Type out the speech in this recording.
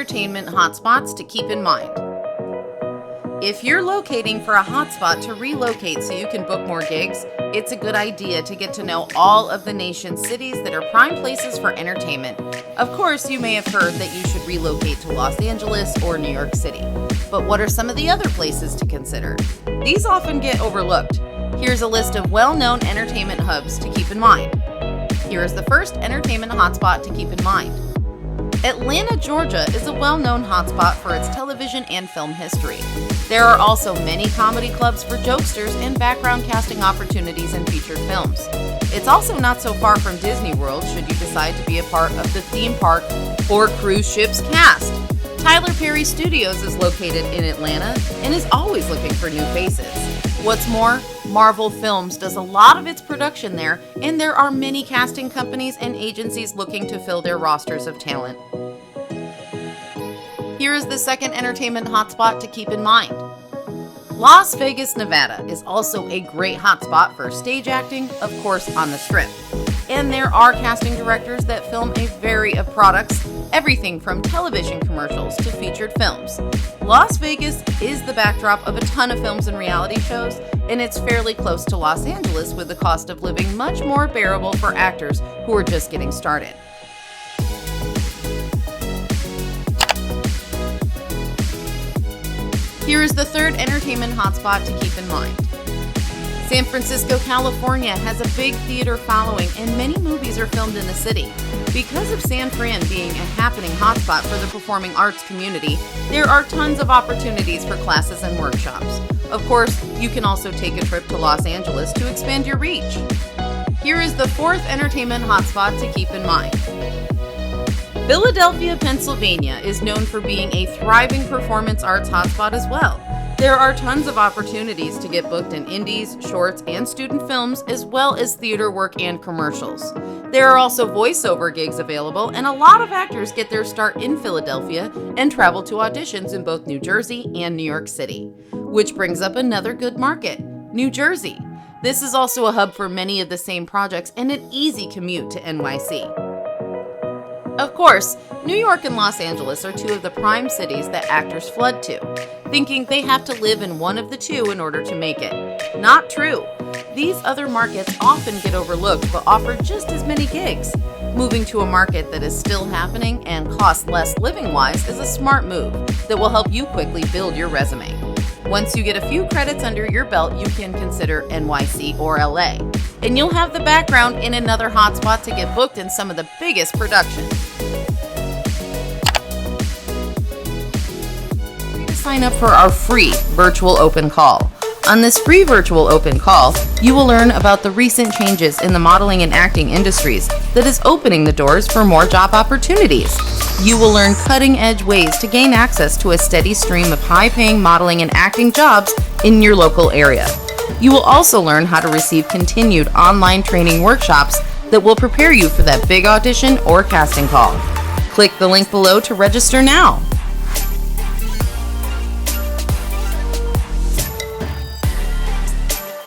entertainment hotspots to keep in mind. If you're locating for a hotspot to relocate so you can book more gigs, it's a good idea to get to know all of the nation's cities that are prime places for entertainment. Of course, you may have heard that you should relocate to Los Angeles or New York City. But what are some of the other places to consider? These often get overlooked. Here's a list of well-known entertainment hubs to keep in mind. Here is the first entertainment hotspot to keep in mind. Atlanta, Georgia is a well-known hotspot for its television and film history. There are also many comedy clubs for jokesters and background casting opportunities in featured films. It's also not so far from Disney World should you decide to be a part of the theme park or cruise ship's cast. Tyler Perry Studios is located in Atlanta and is always looking for new faces. What's more, Marvel Films does a lot of its production there, and there are many casting companies and agencies looking to fill their rosters of talent. Here is the second entertainment hotspot to keep in mind. Las Vegas, Nevada is also a great hotspot for stage acting, of course on the Strip. And there are casting directors that film a variety of products, everything from television commercials to featured films. Las Vegas is the backdrop of a ton of films and reality shows, and it's fairly close to Los Angeles with the cost of living much more bearable for actors who are just getting started. Here is the third entertainment hotspot to keep in mind. San Francisco, California has a big theater following and many movies are filmed in the city. Because of San Fran being a happening hotspot for the performing arts community, there are tons of opportunities for classes and workshops. Of course, you can also take a trip to Los Angeles to expand your reach. Here is the fourth entertainment hotspot to keep in mind. Philadelphia, Pennsylvania is known for being a thriving performance arts hotspot as well. There are tons of opportunities to get booked in indies, shorts, and student films, as well as theater work and commercials. There are also voiceover gigs available, and a lot of actors get their start in Philadelphia and travel to auditions in both New Jersey and New York City. Which brings up another good market, New Jersey. This is also a hub for many of the same projects and an easy commute to NYC. Of course, New York and Los Angeles are two of the prime cities that actors flood to, thinking they have to live in one of the two in order to make it. Not true. These other markets often get overlooked but offer just as many gigs. Moving to a market that is still happening and costs less living-wise is a smart move that will help you quickly build your resume. Once you get a few credits under your belt, you can consider NYC or LA, and you'll have the background in another hotspot to get booked in some of the biggest productions. Sign up for our free virtual open call. On this free virtual open call, you will learn about the recent changes in the modeling and acting industries that is opening the doors for more job opportunities. You will learn cutting-edge ways to gain access to a steady stream of high-paying modeling and acting jobs in your local area. You will also learn how to receive continued online training workshops that will prepare you for that big audition or casting call. Click the link below to register now.